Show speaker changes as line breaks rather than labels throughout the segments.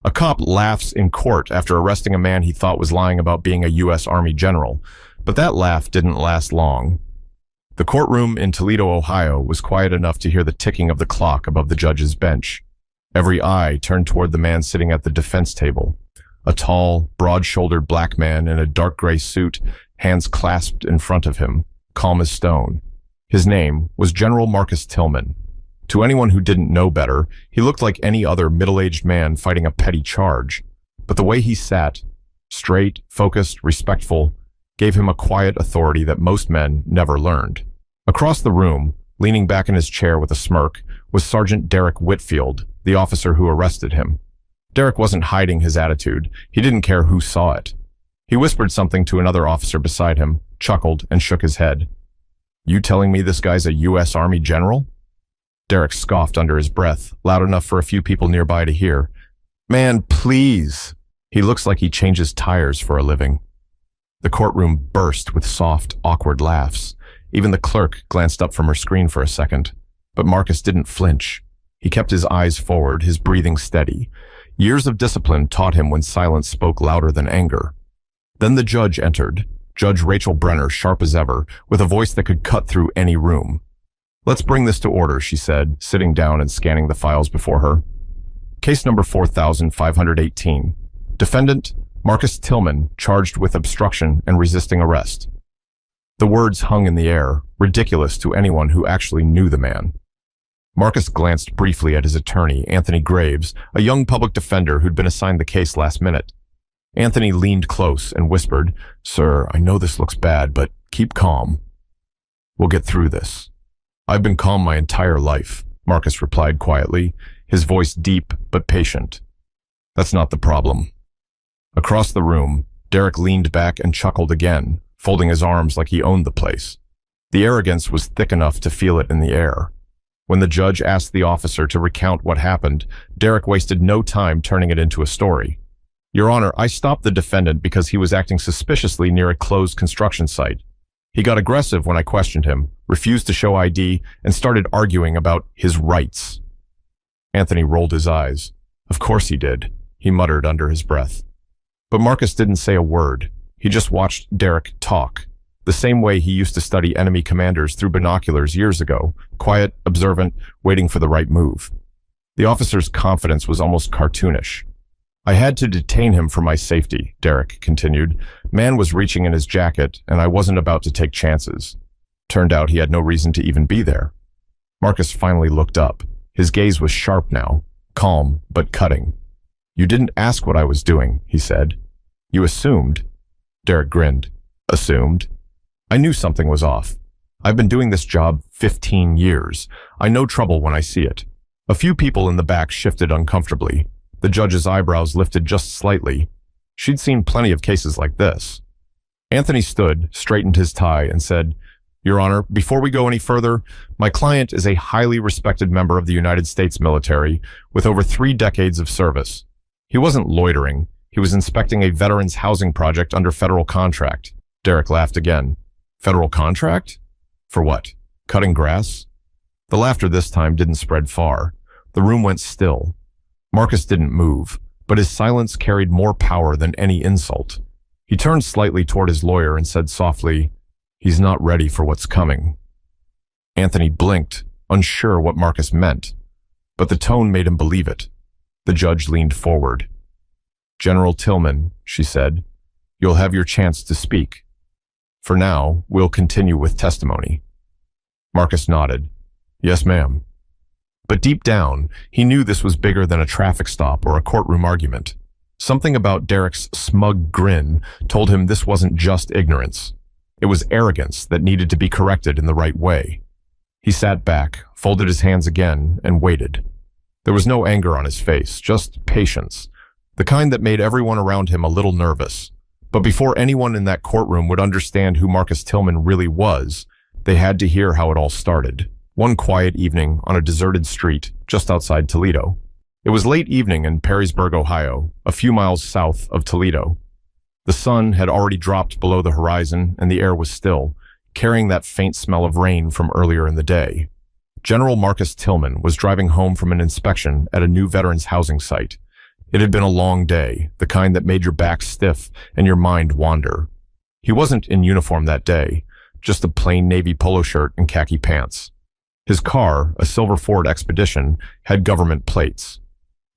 A cop laughs in court after arresting a man he thought was lying about being a U.S. Army general, but that laugh didn't last long. The courtroom in Toledo, Ohio was quiet enough to hear the ticking of the clock above the judge's bench. Every eye turned toward the man sitting at the defense table. A tall, broad-shouldered black man in a dark gray suit, hands clasped in front of him, calm as stone. His name was General Marcus Tillman. To anyone who didn't know better, he looked like any other middle-aged man fighting a petty charge. But the way he sat, straight, focused, respectful, gave him a quiet authority that most men never learned. Across the room, leaning back in his chair with a smirk, was Sergeant Derek Whitfield, the officer who arrested him. Derek wasn't hiding his attitude. He didn't care who saw it. He whispered something to another officer beside him, chuckled, and shook his head. "You telling me this guy's a U.S. Army general?" Derek scoffed under his breath, loud enough for a few people nearby to hear. "Man, please. He looks like he changes tires for a living." The courtroom burst with soft, awkward laughs. Even the clerk glanced up from her screen for a second. But Marcus didn't flinch. He kept his eyes forward, his breathing steady. Years of discipline taught him when silence spoke louder than anger. Then the judge entered, Judge Rachel Brenner, sharp as ever, with a voice that could cut through any room. "Let's bring this to order," she said, sitting down and scanning the files before her. Case number 4518. Defendant, Marcus Tillman, charged with obstruction and resisting arrest. The words hung in the air, ridiculous to anyone who actually knew the man. Marcus glanced briefly at his attorney, Anthony Graves, a young public defender who'd been assigned the case last minute. Anthony leaned close and whispered, "Sir, I know this looks bad, but keep calm. We'll get through this." "I've been calm my entire life," Marcus replied quietly, his voice deep but patient. "That's not the problem." Across the room, Derek leaned back and chuckled again, folding his arms like he owned the place. The arrogance was thick enough to feel it in the air. When the judge asked the officer to recount what happened, Derek wasted no time turning it into a story. "Your Honor, I stopped the defendant because he was acting suspiciously near a closed construction site. He got aggressive when I questioned him, refused to show ID, and started arguing about his rights." Anthony rolled his eyes. "Of course he did," he muttered under his breath. But Marcus didn't say a word. He just watched Derek talk, the same way he used to study enemy commanders through binoculars years ago, quiet, observant, waiting for the right move. The officer's confidence was almost cartoonish. "I had to detain him for my safety," Derek continued. "Man was reaching in his jacket, and I wasn't about to take chances. Turned out he had no reason to even be there." Marcus finally looked up. His gaze was sharp now, calm but cutting. "You didn't ask what I was doing," he said. "You assumed." Derek grinned. "Assumed? I knew something was off. I've been doing this job 15 years. I know trouble when I see it." A few people in the back shifted uncomfortably. The judge's eyebrows lifted just slightly. She'd seen plenty of cases like this. Anthony stood, straightened his tie, and said, "Your Honor, before we go any further, my client is a highly respected member of the United States military with over 3 decades of service. He wasn't loitering. He was inspecting a veterans housing project under federal contract." Derek laughed again. "Federal contract? For what? Cutting grass?" The laughter this time didn't spread far. The room went still. Marcus didn't move, but his silence carried more power than any insult. He turned slightly toward his lawyer and said softly, "He's not ready for what's coming." Anthony blinked, unsure what Marcus meant, but the tone made him believe it. The judge leaned forward. "General Tillman," she said, "you'll have your chance to speak. For now, we'll continue with testimony." Marcus nodded. "Yes, ma'am." But deep down, he knew this was bigger than a traffic stop or a courtroom argument. Something about Derek's smug grin told him this wasn't just ignorance. It was arrogance that needed to be corrected in the right way. He sat back, folded his hands again, and waited. There was no anger on his face, just patience, the kind that made everyone around him a little nervous. But before anyone in that courtroom would understand who Marcus Tillman really was, they had to hear how it all started. One quiet evening on a deserted street just outside Toledo. It was late evening in Perrysburg, Ohio, a few miles south of Toledo. The sun had already dropped below the horizon and the air was still, carrying that faint smell of rain from earlier in the day. General Marcus Tillman was driving home from an inspection at a new veterans housing site. It had been a long day, the kind that made your back stiff and your mind wander. He wasn't in uniform that day, just a plain navy polo shirt and khaki pants. His car, a silver Ford Expedition, had government plates.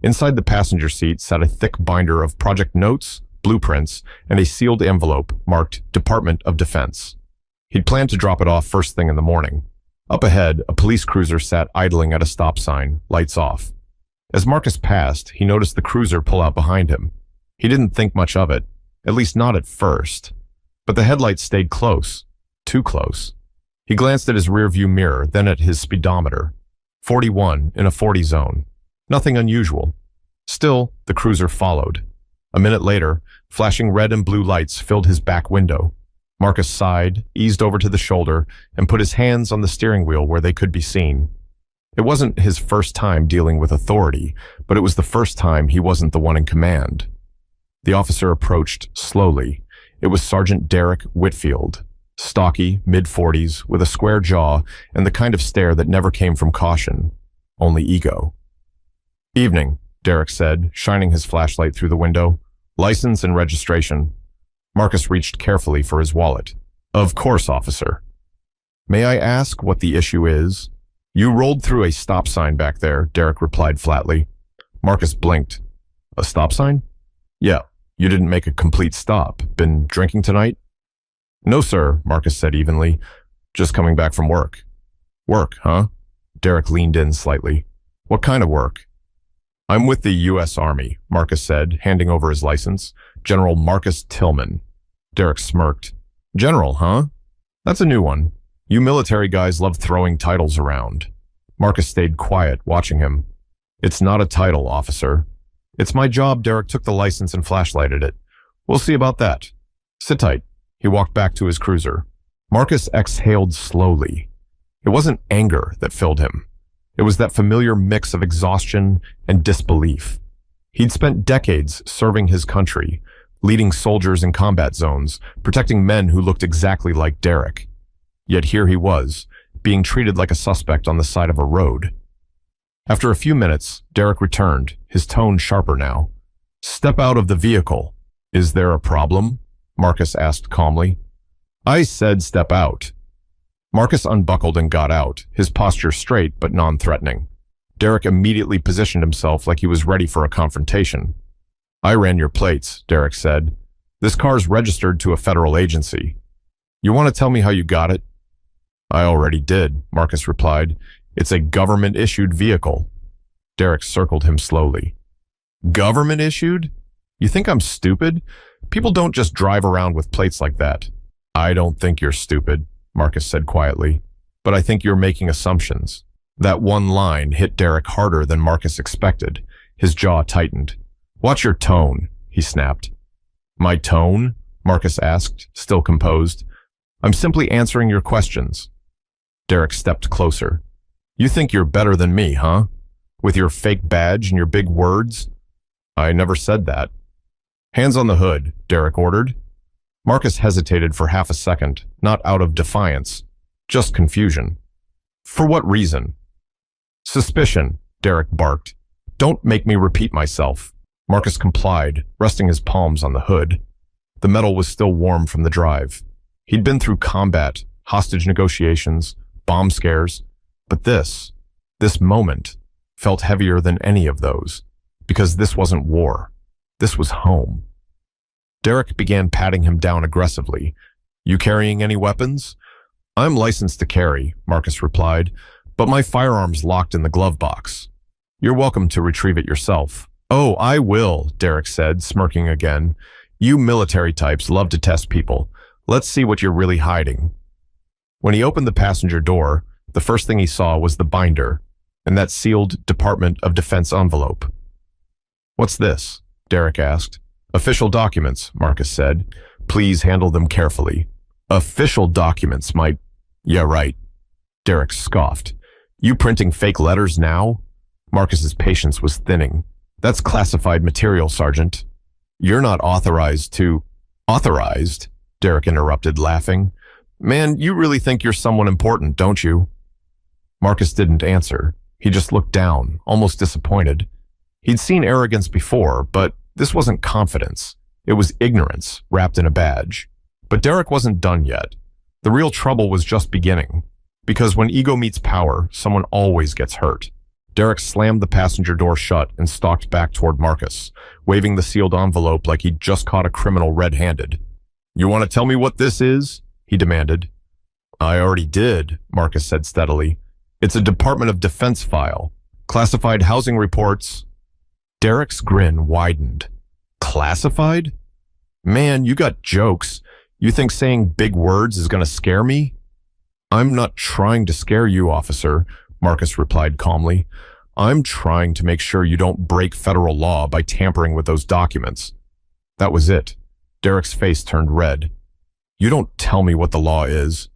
Inside the passenger seat sat a thick binder of project notes, blueprints, and a sealed envelope marked Department of Defense. He'd planned to drop it off first thing in the morning. Up ahead, a police cruiser sat idling at a stop sign, lights off. As Marcus passed, he noticed the cruiser pull out behind him. He didn't think much of it, at least not at first. But the headlights stayed close, too close. He glanced at his rearview mirror, then at his speedometer. 41 in a 40 zone. Nothing unusual. Still, the cruiser followed. A minute later, flashing red and blue lights filled his back window. Marcus sighed, eased over to the shoulder, and put his hands on the steering wheel where they could be seen. It wasn't his first time dealing with authority, but it was the first time he wasn't the one in command. The officer approached slowly. It was Sergeant Derek Whitfield, stocky, mid-40s, with a square jaw and the kind of stare that never came from caution, only ego. "Evening," Derek said, shining his flashlight through the window. "License and registration." Marcus reached carefully for his wallet. "Of course, officer." "May I ask what the issue is?" "You rolled through a stop sign back there," Derek replied flatly. Marcus blinked. "A stop sign?" "Yeah. You didn't make a complete stop. Been drinking tonight?" "No, sir," Marcus said evenly. "Just coming back from work." "Work, huh?" Derek leaned in slightly. "What kind of work?" "I'm with the U.S. Army," Marcus said, handing over his license. "General Marcus Tillman." Derek smirked. "General, huh? That's a new one. You military guys love throwing titles around." Marcus stayed quiet, watching him. "It's not a title, officer." "It's my job." Derek took the license and flashlighted it. "We'll see about that. Sit tight." He walked back to his cruiser. Marcus exhaled slowly. It wasn't anger that filled him. It was that familiar mix of exhaustion and disbelief. He'd spent decades serving his country, leading soldiers in combat zones, protecting men who looked exactly like Derek. Yet here he was, being treated like a suspect on the side of a road. After a few minutes, Derek returned, his tone sharper now. "Step out of the vehicle." "Is there a problem?" Marcus asked calmly. "I said step out." Marcus unbuckled and got out, his posture straight but non-threatening. Derek immediately positioned himself like he was ready for a confrontation. "I ran your plates," Derek said. "This car's registered to a federal agency. You want to tell me how you got it?" "I already did," Marcus replied. "It's a government-issued vehicle." Derek circled him slowly. "Government-issued? You think I'm stupid? People don't just drive around with plates like that." "I don't think you're stupid," Marcus said quietly, "but I think you're making assumptions." That one line hit Derek harder than Marcus expected. His jaw tightened. "Watch your tone," he snapped. "My tone?" Marcus asked, still composed. "I'm simply answering your questions." Derek stepped closer. "You think you're better than me, huh? With your fake badge and your big words?" "I never said that." "Hands on the hood," Derek ordered. Marcus hesitated for half a second, not out of defiance, just confusion. "For what reason?" "Suspicion," Derek barked. "Don't make me repeat myself." Marcus complied, resting his palms on the hood. The metal was still warm from the drive. He'd been through combat, hostage negotiations, bomb scares, but this moment, felt heavier than any of those, because this wasn't war. This was home. Derek began patting him down aggressively. "You carrying any weapons?" "I'm licensed to carry," Marcus replied, "but my firearm's locked in the glove box." "You're welcome to retrieve it yourself." "Oh, I will," Derek said, smirking again. "You military types love to test people. Let's see what you're really hiding." When he opened the passenger door, the first thing he saw was the binder and that sealed Department of Defense envelope. "What's this?" Derek asked. "Official documents," Marcus said. "Please handle them carefully." "Official documents, my—" "Yeah, right." Derek scoffed. "You printing fake letters now?" Marcus's patience was thinning. "That's classified material, Sergeant." "You're not authorized to—" "Authorized?" Derek interrupted, laughing. "Man, you really think you're someone important, don't you?" Marcus didn't answer. He just looked down, almost disappointed. He'd seen arrogance before, but this wasn't confidence. It was ignorance wrapped in a badge. But Derek wasn't done yet. The real trouble was just beginning. Because when ego meets power, someone always gets hurt. Derek slammed the passenger door shut and stalked back toward Marcus, waving the sealed envelope like he'd just caught a criminal red-handed. "You want to tell me what this is?" he demanded. "I already did," Marcus said steadily. "It's a Department of Defense file. Classified housing reports." Derek's grin widened. "Classified? Man, you got jokes. You think saying big words is going to scare me?" "I'm not trying to scare you, officer," Marcus replied calmly. "I'm trying to make sure you don't break federal law by tampering with those documents." That was it. Derek's face turned red. "You don't tell me what the law is."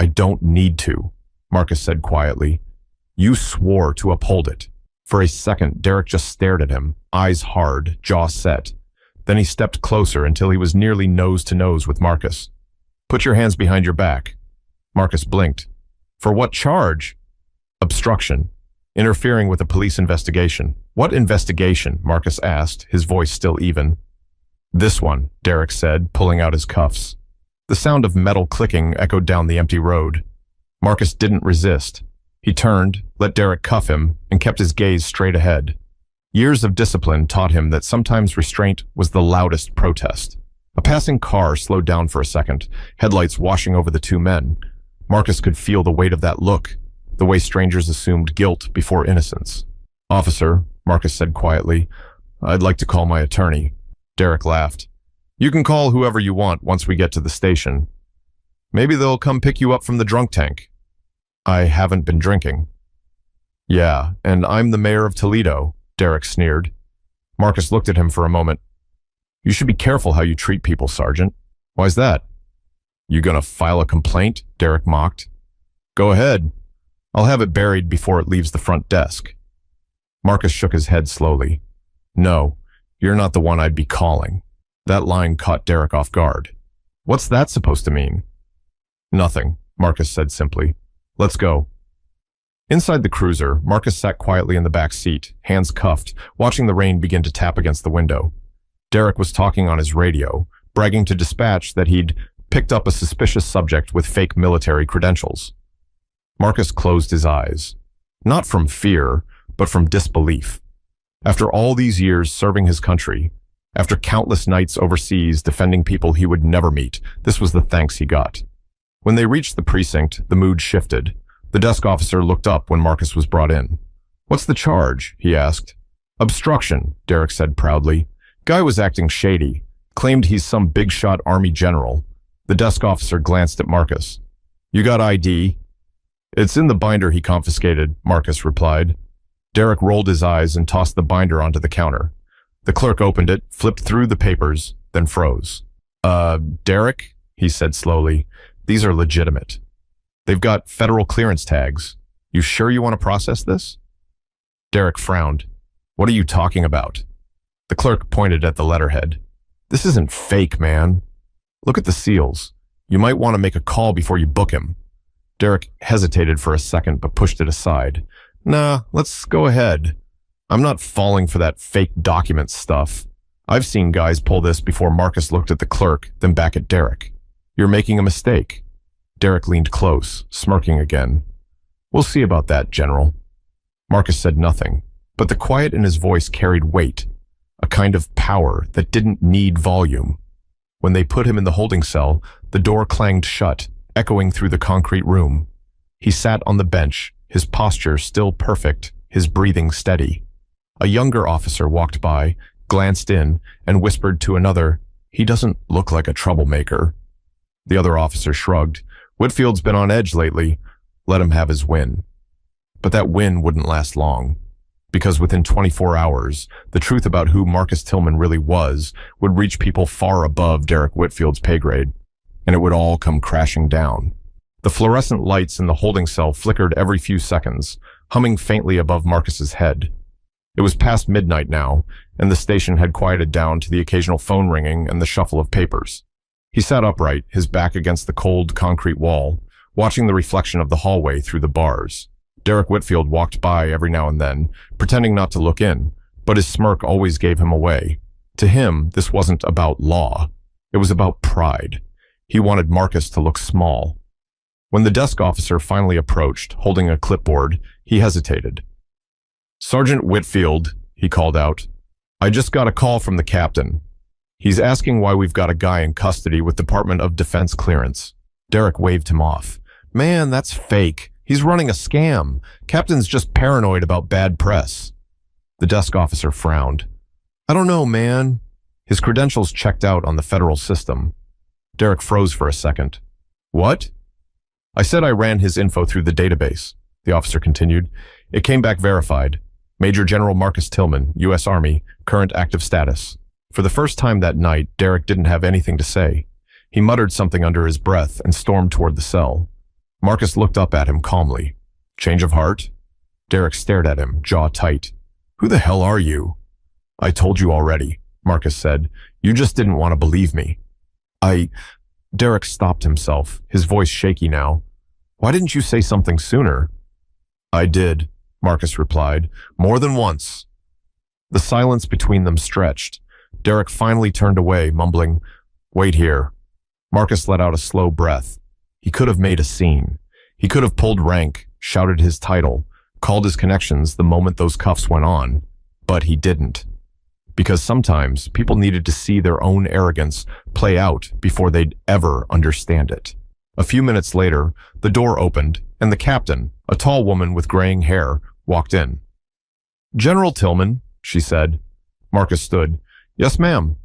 "I don't need to," Marcus said quietly. "You swore to uphold it." For a second, Derek just stared at him, eyes hard, jaw set. Then he stepped closer until he was nearly nose to nose with Marcus. "Put your hands behind your back." Marcus blinked. "For what charge?" "Obstruction. Interfering with a police investigation." "What investigation?" Marcus asked, his voice still even. "This one," Derek said, pulling out his cuffs. The sound of metal clicking echoed down the empty road. Marcus didn't resist. He turned, let Derek cuff him, and kept his gaze straight ahead. Years of discipline taught him that sometimes restraint was the loudest protest. A passing car slowed down for a second, headlights washing over the two men. Marcus could feel the weight of that look, the way strangers assumed guilt before innocence. "Officer," Marcus said quietly, "I'd like to call my attorney." Derek laughed. "You can call whoever you want once we get to the station. Maybe they'll come pick you up from the drunk tank." "I haven't been drinking." "Yeah, and I'm the mayor of Toledo," Derek sneered. Marcus looked at him for a moment. "You should be careful how you treat people, Sergeant." "Why's that?" "You gonna file a complaint?" Derek mocked. "Go ahead. I'll have it buried before it leaves the front desk." Marcus shook his head slowly. "No, you're not the one I'd be calling." That line caught Derek off guard. "What's that supposed to mean?" "Nothing," Marcus said simply. "Let's go." Inside the cruiser, Marcus sat quietly in the back seat, hands cuffed, watching the rain begin to tap against the window. Derek was talking on his radio, bragging to dispatch that he'd picked up a suspicious subject with fake military credentials. Marcus closed his eyes. Not from fear, but from disbelief. After all these years serving his country, after countless nights overseas defending people he would never meet, this was the thanks he got. When they reached the precinct, the mood shifted. The desk officer looked up when Marcus was brought in. "What's the charge?" he asked. "Obstruction," Derek said proudly. "Guy was acting shady, claimed he's some big-shot army general." The desk officer glanced at Marcus. "You got ID?" "It's in the binder he confiscated," Marcus replied. Derek rolled his eyes and tossed the binder onto the counter. The clerk opened it, flipped through the papers, then froze. Derek," he said slowly, "these are legitimate. They've got federal clearance tags. You sure you want to process this?" Derek frowned. "What are you talking about?" The clerk pointed at the letterhead. "This isn't fake, man. Look at the seals. You might want to make a call before you book him." Derek hesitated for a second but pushed it aside. "Nah, let's go ahead. I'm not falling for that fake document stuff. I've seen guys pull this before." Marcus looked at the clerk, then back at Derek. "You're making a mistake." Derek leaned close, smirking again. "We'll see about that, General." Marcus said nothing, but the quiet in his voice carried weight, a kind of power that didn't need volume. When they put him in the holding cell, the door clanged shut, echoing through the concrete room. He sat on the bench, his posture still perfect, his breathing steady. A younger officer walked by, glanced in, and whispered to another, "He doesn't look like a troublemaker." The other officer shrugged. "Whitfield's been on edge lately. Let him have his win." But that win wouldn't last long, because within 24 hours, the truth about who Marcus Tillman really was would reach people far above Derek Whitfield's pay grade, and it would all come crashing down. The fluorescent lights in the holding cell flickered every few seconds, humming faintly above Marcus's head. It was past midnight now, and the station had quieted down to the occasional phone ringing and the shuffle of papers. He sat upright, his back against the cold concrete wall, watching the reflection of the hallway through the bars. Derek Whitfield walked by every now and then, pretending not to look in, But his smirk always gave him away. To him, this wasn't about law. It was about pride. He wanted Marcus to look small. When the desk officer finally approached, holding a clipboard, he hesitated. "Sergeant Whitfield," he called out, "I just got a call from the captain. He's asking why we've got a guy in custody with Department of Defense clearance." Derek waved him off. "Man, that's fake. He's running a scam. Captain's just paranoid about bad press." The desk officer frowned. "I don't know, man." His credentials checked out on the federal system. Derek froze for a second. "What?" "I said I ran his info through the database," the officer continued. "It came back verified. Major General Marcus Tillman, U.S. Army, current active status." For the first time that night, Derek didn't have anything to say. He muttered something under his breath and stormed toward the cell. Marcus looked up at him calmly. "Change of heart?" Derek stared at him, jaw tight. "Who the hell are you?" "I told you already," Marcus said. "You just didn't want to believe me." Derek stopped himself, his voice shaky now. "Why didn't you say something sooner?" "I did," Marcus replied, "more than once." The silence between them stretched. Derek finally turned away, mumbling, "Wait here." Marcus let out a slow breath. He could have made a scene. He could have pulled rank, shouted his title, called his connections the moment those cuffs went on, but he didn't. Because sometimes people needed to see their own arrogance play out before they'd ever understand it. A few minutes later, the door opened, and the captain, a tall woman with graying hair, walked in. "General Tillman," she said. Marcus stood. "Yes, ma'am."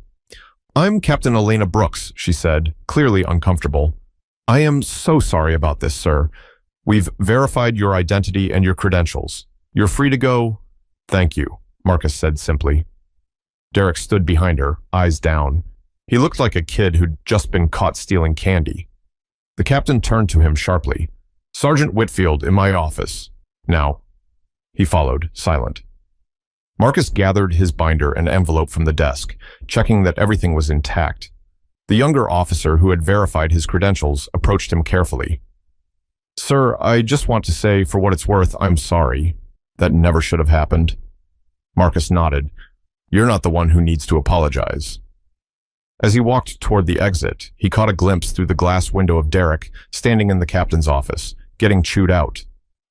"I'm Captain Elena Brooks," she said, clearly uncomfortable. "I am so sorry about this, sir. We've verified your identity and your credentials. You're free to go." "Thank you," Marcus said simply. Derek stood behind her, eyes down. He looked like a kid who'd just been caught stealing candy. The captain turned to him sharply. "Sergeant Whitfield, in my office. Now." He followed, silent. Marcus gathered his binder and envelope from the desk, checking that everything was intact. The younger officer who had verified his credentials approached him carefully. "Sir, I just want to say, for what it's worth, I'm sorry. That never should have happened." Marcus nodded. "You're not the one who needs to apologize." As he walked toward the exit, he caught a glimpse through the glass window of Derek standing in the captain's office, getting chewed out.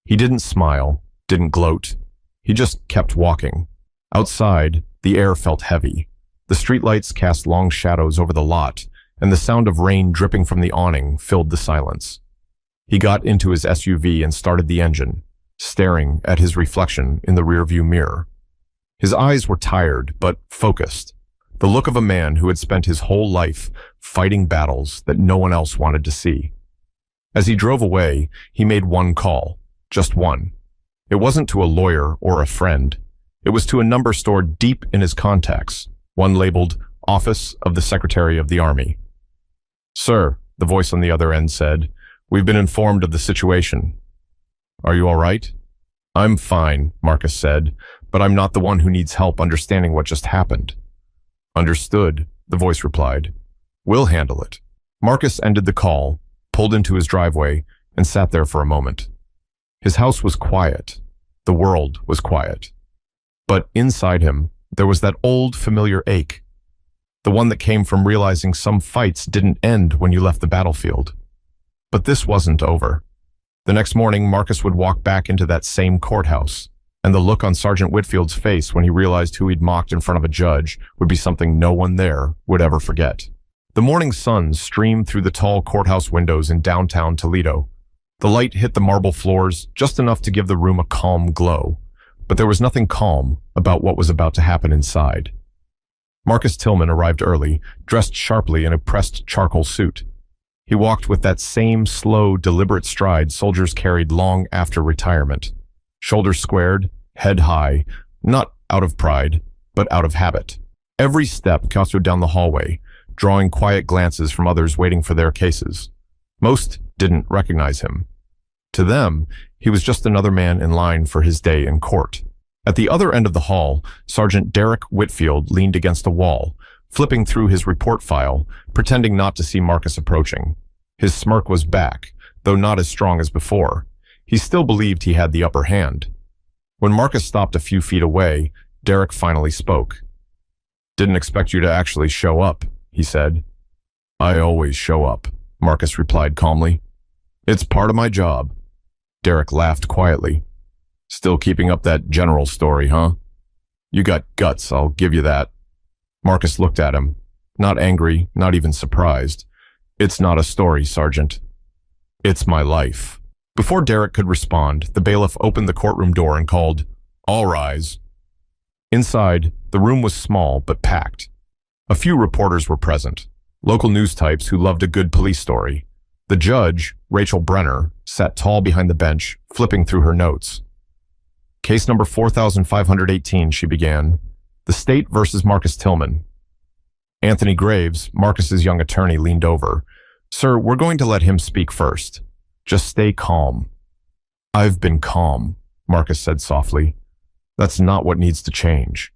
He didn't smile, didn't gloat. He just kept walking. Outside, the air felt heavy. The streetlights cast long shadows over the lot, and the sound of rain dripping from the awning filled the silence. He got into his SUV and started the engine, staring at his reflection in the rearview mirror. His eyes were tired, but focused, the look of a man who had spent his whole life fighting battles that no one else wanted to see. As he drove away, he made one call, just one. It wasn't to a lawyer or a friend. It was to a number stored deep in his contacts, one labeled Office of the Secretary of the Army. "Sir," the voice on the other end said, "we've been informed of the situation." "Are you all right?" "I'm fine," Marcus said, "but I'm not the one who needs help understanding what just happened." "Understood," the voice replied. "We'll handle it." Marcus ended the call, pulled into his driveway, and sat there for a moment. His house was quiet. The world was quiet. But inside him, there was that old familiar ache, the one that came from realizing some fights didn't end when you left the battlefield. But this wasn't over. The next morning, Marcus would walk back into that same courthouse, and the look on Sergeant Whitfield's face when he realized who he'd mocked in front of a judge would be something no one there would ever forget. The morning sun streamed through the tall courthouse windows in downtown Toledo. The light hit the marble floors just enough to give the room a calm glow, but there was nothing calm about what was about to happen inside. Marcus Tillman arrived early, dressed sharply in a pressed charcoal suit. He walked with that same slow, deliberate stride soldiers carried long after retirement. Shoulders squared, head high, not out of pride, but out of habit. Every step counseled down the hallway, drawing quiet glances from others waiting for their cases. Most didn't recognize him. To them, he was just another man in line for his day in court. At the other end of the hall, Sergeant Derek Whitfield leaned against a wall, flipping through his report file, pretending not to see Marcus approaching. His smirk was back, though not as strong as before. He still believed he had the upper hand. When Marcus stopped a few feet away, Derek finally spoke. "Didn't expect you to actually show up," he said. "I always show up," Marcus replied calmly. "It's part of my job." Derek laughed quietly. "Still keeping up that general story, huh? You got guts, I'll give you that." Marcus looked at him, not angry, not even surprised. "It's not a story, Sergeant. It's my life." Before Derek could respond, the bailiff opened the courtroom door and called, "All rise." Inside, the room was small but packed. A few reporters were present, local news types who loved a good police story. The judge, Rachel Brenner, sat tall behind the bench, flipping through her notes. "Case number 4518, she began. The state versus Marcus Tillman." Anthony Graves, Marcus's young attorney, leaned over. "Sir, we're going to let him speak first. Just stay calm." "I've been calm," Marcus said softly. "That's not what needs to change."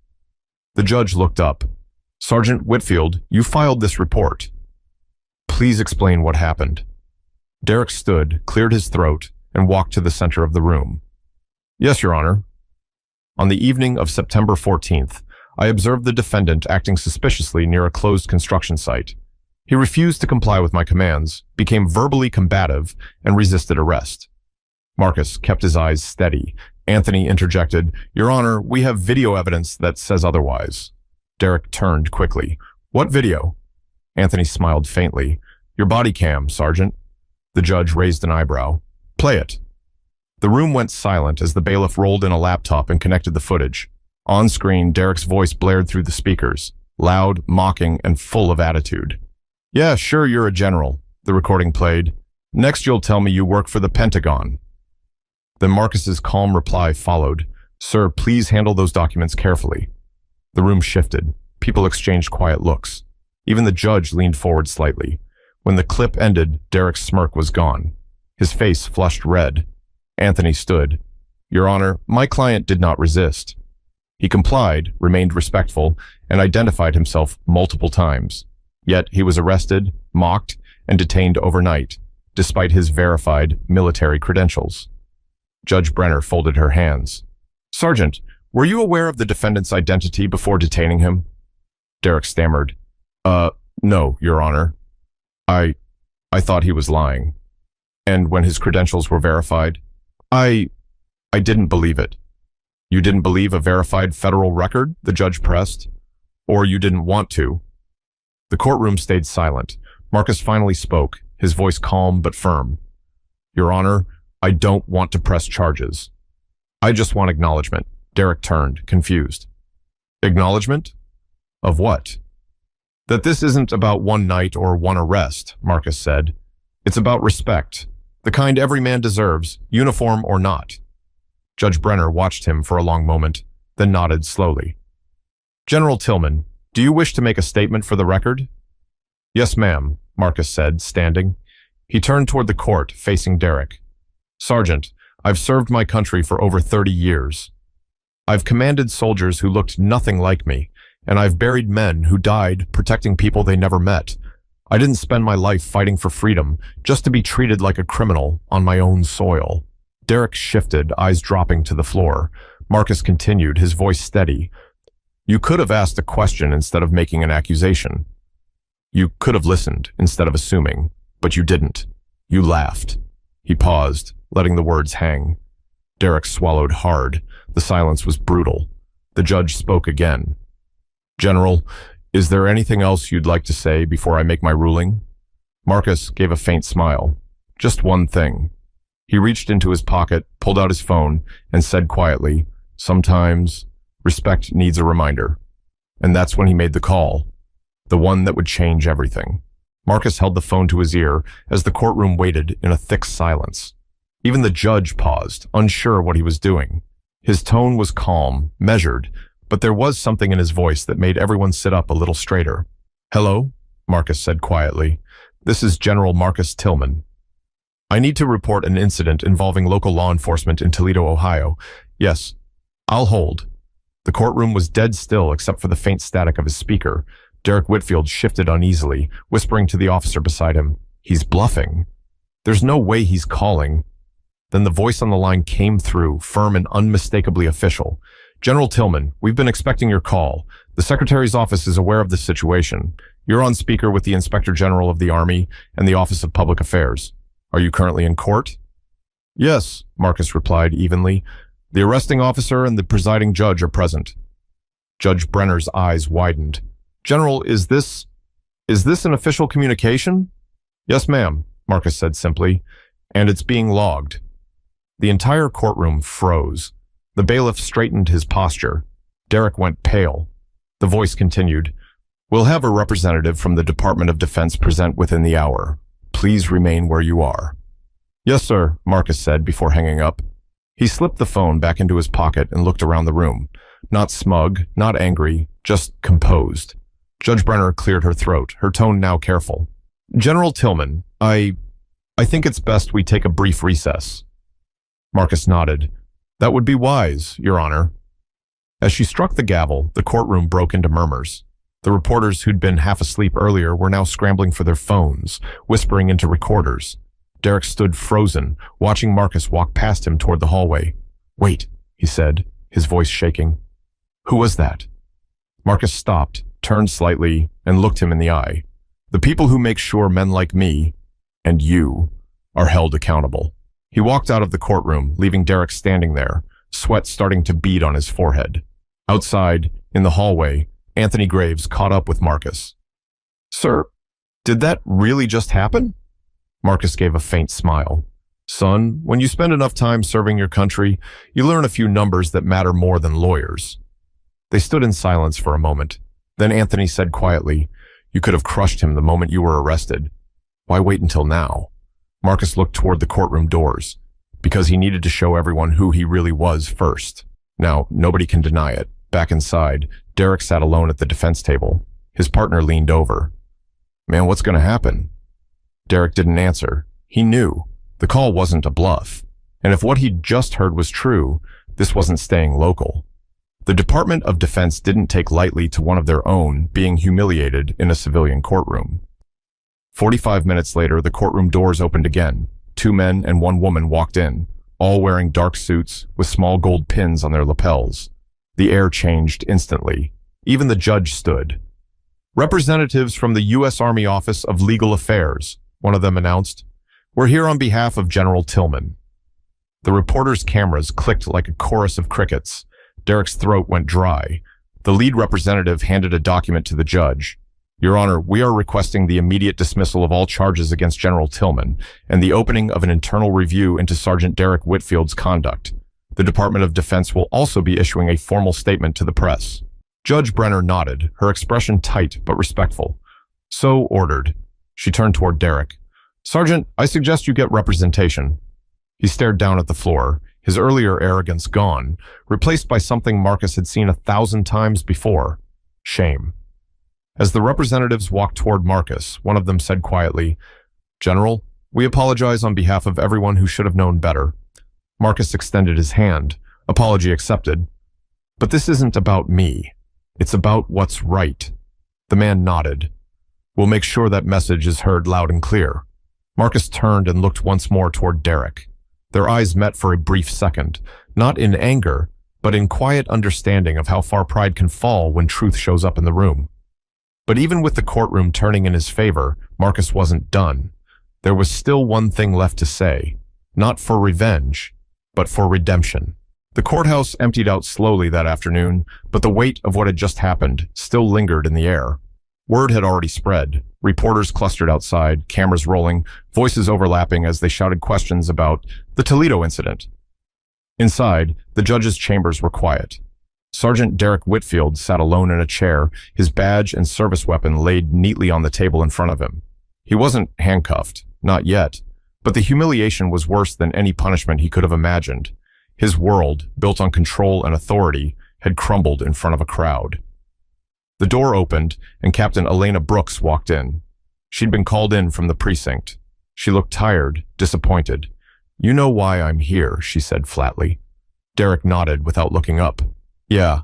The judge looked up. "Sergeant Whitfield, you filed this report. Please explain what happened." Derek stood, cleared his throat, and walked to the center of the room. "Yes, Your Honor. On the evening of September 14th, I observed the defendant acting suspiciously near a closed construction site. He refused to comply with my commands, became verbally combative, and resisted arrest." Marcus kept his eyes steady. Anthony interjected, "Your Honor, we have video evidence that says otherwise." Derek turned quickly. "What video?" Anthony smiled faintly. "Your body cam, Sergeant." The judge raised an eyebrow. "Play it." The room went silent as the bailiff rolled in a laptop and connected the footage. On screen, Derek's voice blared through the speakers, loud, mocking, and full of attitude. "Yeah, sure, you're a general," the recording played. "Next you'll tell me you work for the Pentagon." Then Marcus's calm reply followed. "Sir, please handle those documents carefully." The room shifted. People exchanged quiet looks. Even the judge leaned forward slightly. When the clip ended, Derek's smirk was gone. His face flushed red. Anthony stood. "Your Honor, my client did not resist. He complied, remained respectful, and identified himself multiple times. Yet he was arrested, mocked, and detained overnight, despite his verified military credentials." Judge Brenner folded her hands. "Sergeant, were you aware of the defendant's identity before detaining him?" Derek stammered. No, Your Honor. I thought he was lying. And when his credentials were verified, I didn't believe it." "You didn't believe a verified federal record?" the judge pressed. "Or you didn't want to?" The courtroom stayed silent. Marcus finally spoke, his voice calm but firm. "Your Honor, I don't want to press charges. I just want acknowledgement." Derek turned, confused. "Acknowledgement? Of what?" "That this isn't about one night or one arrest," Marcus said. "It's about respect, the kind every man deserves, uniform or not." Judge Brenner watched him for a long moment, then nodded slowly. "General Tillman, do you wish to make a statement for the record?" "Yes, ma'am," Marcus said, standing. He turned toward the court, facing Derek. "Sergeant, I've served my country for over 30 years. I've commanded soldiers who looked nothing like me, and I've buried men who died protecting people they never met. I didn't spend my life fighting for freedom just to be treated like a criminal on my own soil." Derek shifted, eyes dropping to the floor. Marcus continued, his voice steady. "You could have asked a question instead of making an accusation. You could have listened instead of assuming, but you didn't. You laughed." He paused, letting the words hang. Derek swallowed hard. The silence was brutal. The judge spoke again. "General, is there anything else you'd like to say before I make my ruling?" Marcus gave a faint smile. "Just one thing." He reached into his pocket, pulled out his phone, and said quietly, "Sometimes respect needs a reminder." And that's when he made the call, the one that would change everything. Marcus held the phone to his ear as the courtroom waited in a thick silence. Even the judge paused, unsure what he was doing. His tone was calm, measured, but there was something in his voice that made everyone sit up a little straighter. "Hello?" Marcus said quietly. "This is General Marcus Tillman. I need to report an incident involving local law enforcement in Toledo, Ohio. Yes, I'll hold." The courtroom was dead still except for the faint static of his speaker. Derek Whitfield shifted uneasily, whispering to the officer beside him, "He's bluffing. There's no way he's calling." Then the voice on the line came through, firm and unmistakably official. General Tillman, we've been expecting your call. The Secretary's office is aware of the situation. You're on speaker with the Inspector General of the Army and the Office of Public Affairs. Are you currently in court? Yes, Marcus replied evenly. The arresting officer and the presiding judge are present. Judge Brenner's eyes widened. General, is this an official communication? Yes, ma'am, Marcus said simply, and it's being logged. The entire courtroom froze. The bailiff straightened his posture. Derek went pale. The voice continued. We'll have a representative from the Department of Defense present within the hour. Please remain where you are. Yes, sir, Marcus said before hanging up. He slipped the phone back into his pocket and looked around the room. Not smug, not angry, just composed. Judge Brenner cleared her throat, her tone now careful. General Tillman, I think it's best we take a brief recess. Marcus nodded. That would be wise, Your Honor. As she struck the gavel, the courtroom broke into murmurs. The reporters who'd been half asleep earlier were now scrambling for their phones, whispering into recorders. Derek stood frozen, watching Marcus walk past him toward the hallway. Wait, he said, his voice shaking. Who was that? Marcus stopped, turned slightly, and looked him in the eye. The people who make sure men like me, and you, are held accountable. He walked out of the courtroom, leaving Derek standing there, sweat starting to bead on his forehead. Outside, in the hallway, Anthony Graves caught up with Marcus. Sir, did that really just happen? Marcus gave a faint smile. Son, when you spend enough time serving your country, you learn a few numbers that matter more than lawyers. They stood in silence for a moment. Then Anthony said quietly, You could have crushed him the moment you were arrested. Why wait until now? Marcus looked toward the courtroom doors, because he needed to show everyone who he really was first. Now, nobody can deny it. Back inside, Derek sat alone at the defense table. His partner leaned over. Man, what's going to happen? Derek didn't answer. He knew. The call wasn't a bluff. And if what he'd just heard was true, this wasn't staying local. The Department of Defense didn't take lightly to one of their own being humiliated in a civilian courtroom. 45 minutes later, the courtroom doors opened again. 2 men and 1 woman walked in, all wearing dark suits with small gold pins on their lapels. The air changed instantly. Even the judge stood. Representatives from the U.S. Army Office of Legal Affairs, one of them announced. We're here on behalf of General Tillman. The reporters' cameras clicked like a chorus of crickets. Derek's throat went dry. The lead representative handed a document to the judge. Your Honor, we are requesting the immediate dismissal of all charges against General Tillman and the opening of an internal review into Sergeant Derek Whitfield's conduct. The Department of Defense will also be issuing a formal statement to the press. Judge Brenner nodded, her expression tight but respectful. So ordered. She turned toward Derek. Sergeant, I suggest you get representation. He stared down at the floor, his earlier arrogance gone, replaced by something Marcus had seen 1,000 times before. Shame. As the representatives walked toward Marcus, one of them said quietly, General, we apologize on behalf of everyone who should have known better. Marcus extended his hand. Apology accepted. But this isn't about me. It's about what's right. The man nodded. We'll make sure that message is heard loud and clear. Marcus turned and looked once more toward Derek. Their eyes met for a brief second, not in anger, but in quiet understanding of how far pride can fall when truth shows up in the room. But even with the courtroom turning in his favor, Marcus wasn't done. There was still one thing left to say, not for revenge, but for redemption. The courthouse emptied out slowly that afternoon, but the weight of what had just happened still lingered in the air. Word had already spread. Reporters clustered outside, cameras rolling, voices overlapping as they shouted questions about the Toledo incident. Inside, the judge's chambers were quiet. Sergeant Derek Whitfield sat alone in a chair, his badge and service weapon laid neatly on the table in front of him. He wasn't handcuffed, not yet, but the humiliation was worse than any punishment he could have imagined. His world, built on control and authority, had crumbled in front of a crowd. The door opened, and Captain Elena Brooks walked in. She'd been called in from the precinct. She looked tired, disappointed. You know why I'm here, she said flatly. Derek nodded without looking up. Yeah.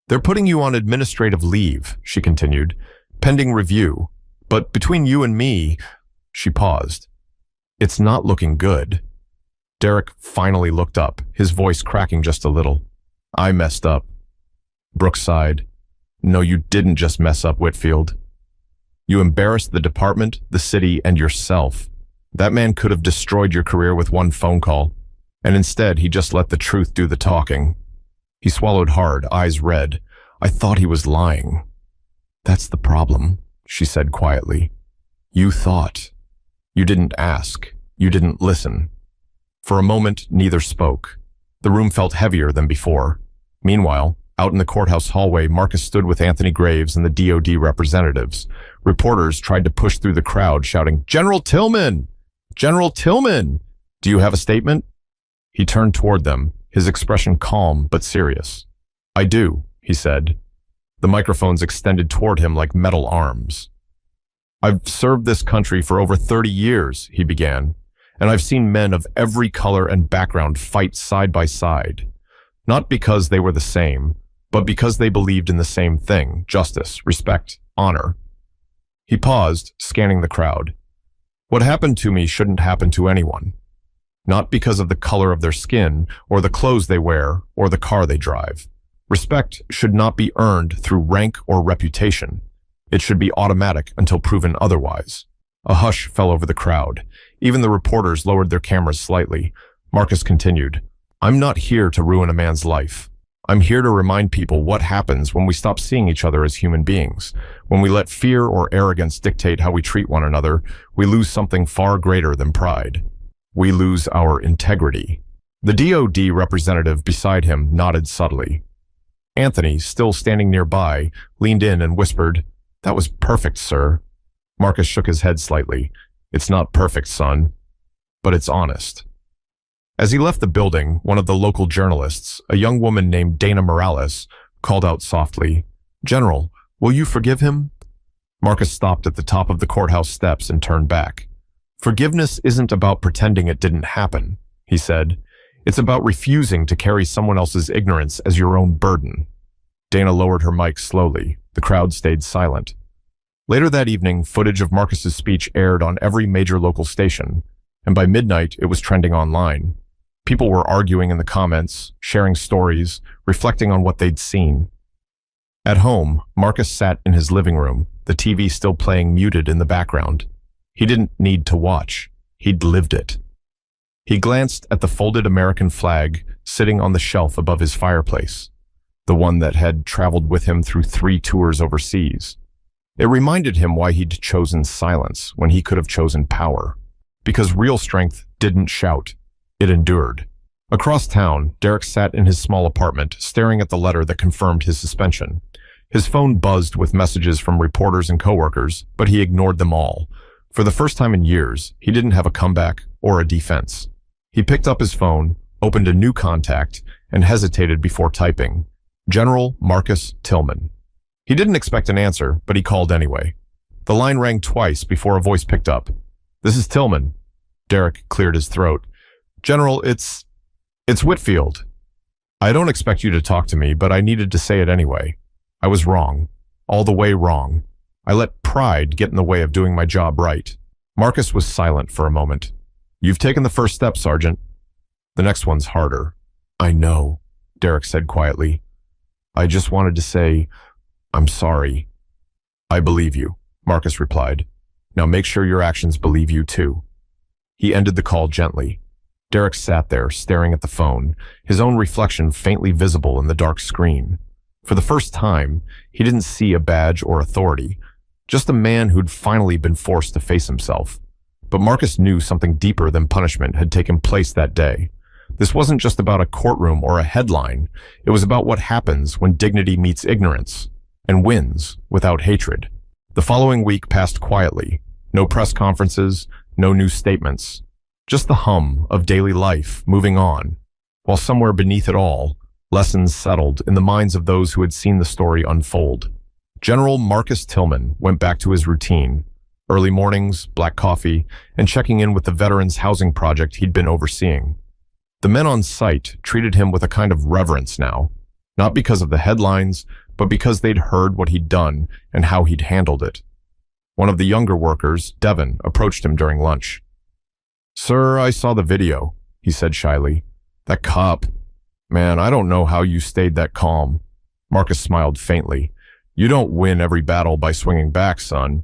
They're putting you on administrative leave, she continued, pending review. But between you and me, she paused. It's not looking good. Derek finally looked up, his voice cracking just a little. I messed up. Brooks sighed. No, you didn't just mess up, Whitfield. You embarrassed the department, the city, and yourself. That man could have destroyed your career with one phone call, and instead he just let the truth do the talking. He swallowed hard, eyes red. I thought he was lying. That's the problem, she said quietly. You thought. You didn't ask. You didn't listen. For a moment, neither spoke. The room felt heavier than before. Meanwhile, out in the courthouse hallway, Marcus stood with Anthony Graves and the DOD representatives. Reporters tried to push through the crowd, shouting, General Tillman! General Tillman! Do you have a statement? He turned toward them, his expression calm but serious. I do, he said. The microphones extended toward him like metal arms. I've served this country for over 30 years, he began, and I've seen men of every color and background fight side by side. Not because they were the same, but because they believed in the same thing, justice, respect, honor. He paused, scanning the crowd. What happened to me shouldn't happen to anyone. Not because of the color of their skin, or the clothes they wear, or the car they drive. Respect should not be earned through rank or reputation. It should be automatic until proven otherwise. A hush fell over the crowd. Even the reporters lowered their cameras slightly. Marcus continued, I'm not here to ruin a man's life. I'm here to remind people what happens when we stop seeing each other as human beings. When we let fear or arrogance dictate how we treat one another, we lose something far greater than pride. We lose our integrity. The DOD representative beside him nodded subtly. Anthony, still standing nearby, leaned in and whispered, That was perfect, sir. Marcus shook his head slightly. It's not perfect, son, but it's honest. As he left the building, one of the local journalists, a young woman named Dana Morales, called out softly, General, will you forgive him? Marcus stopped at the top of the courthouse steps and turned back. Forgiveness isn't about pretending it didn't happen, he said. It's about refusing to carry someone else's ignorance as your own burden. Dana lowered her mic slowly. The crowd stayed silent. Later that evening, footage of Marcus's speech aired on every major local station, and by midnight it was trending online. People were arguing in the comments, sharing stories, reflecting on what they'd seen. At home, Marcus sat in his living room, the TV still playing muted in the background. He didn't need to watch. He'd lived it. He glanced at the folded American flag sitting on the shelf above his fireplace, the one that had traveled with him through 3 tours overseas. It reminded him why he'd chosen silence when he could have chosen power. Because real strength didn't shout. It endured. Across town, Derek sat in his small apartment, staring at the letter that confirmed his suspension. His phone buzzed with messages from reporters and coworkers, but he ignored them all. For the first time in years, he didn't have a comeback or a defense. He picked up his phone, opened a new contact, and hesitated before typing, General Marcus Tillman. He didn't expect an answer, but he called anyway. The line rang twice before a voice picked up. This is Tillman. Derek cleared his throat. General, it's Whitfield. I don't expect you to talk to me, but I needed to say it anyway. I was wrong. All the way wrong. I let pride get in the way of doing my job right. Marcus was silent for a moment. You've taken the first step, Sergeant. The next one's harder. I know, Derek said quietly. I just wanted to say, I'm sorry. I believe you, Marcus replied. Now make sure your actions believe you too. He ended the call gently. Derek sat there, staring at the phone, his own reflection faintly visible in the dark screen. For the first time, he didn't see a badge or authority, just a man who'd finally been forced to face himself. But Marcus knew something deeper than punishment had taken place that day. This wasn't just about a courtroom or a headline. It was about what happens when dignity meets ignorance and wins without hatred. The following week passed quietly. No press conferences, no new statements. Just the hum of daily life moving on, while somewhere beneath it all, lessons settled in the minds of those who had seen the story unfold. General Marcus Tillman went back to his routine. Early mornings, black coffee, and checking in with the Veterans Housing Project he'd been overseeing. The men on site treated him with a kind of reverence now, not because of the headlines, but because they'd heard what he'd done and how he'd handled it. One of the younger workers, Devin, approached him during lunch. Sir, I saw the video, he said shyly. That cop. Man, I don't know how you stayed that calm. Marcus smiled faintly. You don't win every battle by swinging back, son.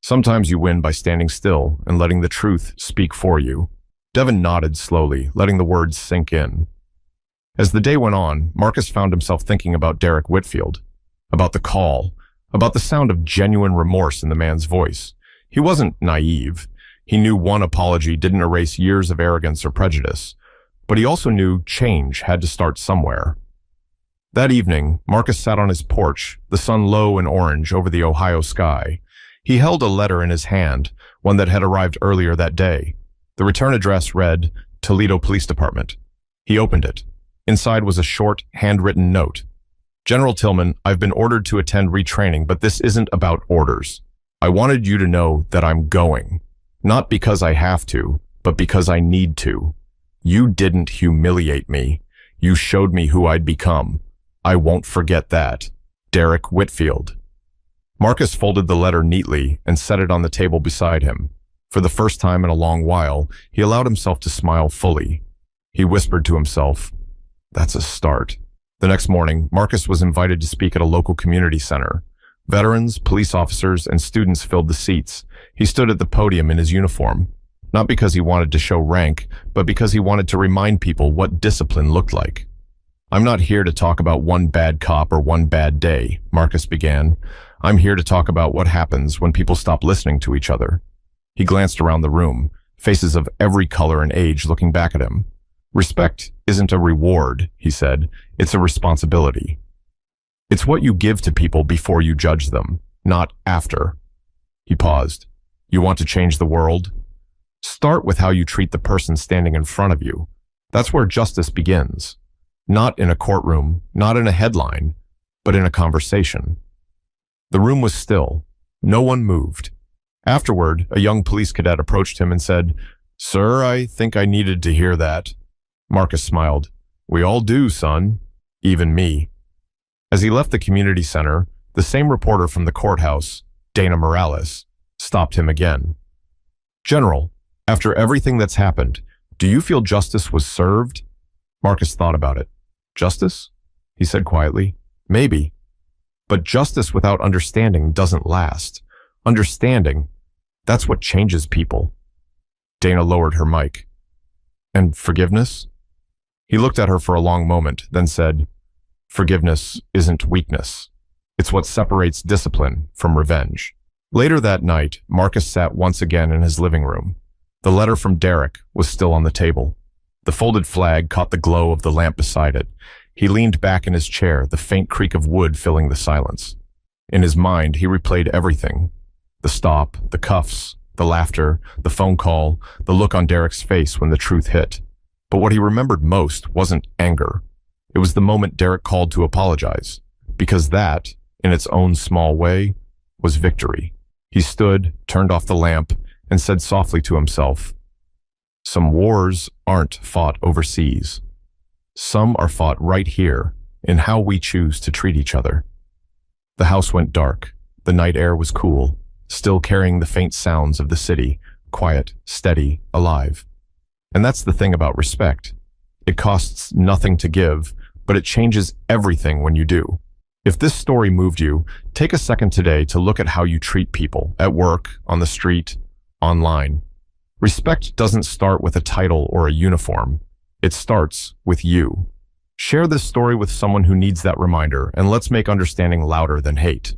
Sometimes you win by standing still and letting the truth speak for you. Devon nodded slowly, letting the words sink in. As the day went on, Marcus found himself thinking about Derek Whitfield, about the call, about the sound of genuine remorse in the man's voice. He wasn't naive. He knew one apology didn't erase years of arrogance or prejudice, but he also knew change had to start somewhere. That evening, Marcus sat on his porch, the sun low and orange over the Ohio sky. He held a letter in his hand, one that had arrived earlier that day. The return address read, Toledo Police Department. He opened it. Inside was a short, handwritten note. General Tillman, I've been ordered to attend retraining, but this isn't about orders. I wanted you to know that I'm going. Not because I have to, but because I need to. You didn't humiliate me. You showed me who I'd become. I won't forget that. Derek Whitfield. Marcus folded the letter neatly and set it on the table beside him. For the first time in a long while, he allowed himself to smile fully. He whispered to himself, that's a start. The next morning, Marcus was invited to speak at a local community center. Veterans, police officers, and students filled the seats. He stood at the podium in his uniform, not because he wanted to show rank, but because he wanted to remind people what discipline looked like. I'm not here to talk about one bad cop or one bad day, Marcus began. I'm here to talk about what happens when people stop listening to each other. He glanced around the room, faces of every color and age looking back at him. Respect isn't a reward, he said. It's a responsibility. It's what you give to people before you judge them, not after. He paused. You want to change the world? Start with how you treat the person standing in front of you. That's where justice begins. Not in a courtroom, not in a headline, but in a conversation. The room was still. No one moved. Afterward, a young police cadet approached him and said, Sir, I think I needed to hear that. Marcus smiled. We all do, son. Even me. As he left the community center, the same reporter from the courthouse, Dana Morales, stopped him again. General, after everything that's happened, do you feel justice was served? Marcus thought about it. Justice? He said quietly. Maybe. But justice without understanding doesn't last. Understanding, that's what changes people. Dana lowered her mic. And forgiveness? He looked at her for a long moment, then said, Forgiveness isn't weakness. It's what separates discipline from revenge. Later that night, Marcus sat once again in his living room. The letter from Derek was still on the table. The folded flag caught the glow of the lamp beside it. He leaned back in his chair, the faint creak of wood filling the silence. In his mind, he replayed everything. The stop, the cuffs, the laughter, the phone call, the look on Derek's face when the truth hit. But what he remembered most wasn't anger. It was the moment Derek called to apologize, because that, in its own small way, was victory. He stood, turned off the lamp, and said softly to himself, Some wars aren't fought overseas. Some are fought right here, in how we choose to treat each other. The house went dark. The night air was cool, still carrying the faint sounds of the city, quiet, steady, alive. And that's the thing about respect. It costs nothing to give, but it changes everything when you do. If this story moved you, take a second today to look at how you treat people, at work, on the street, online. Respect doesn't start with a title or a uniform. It starts with you. Share this story with someone who needs that reminder, and let's make understanding louder than hate.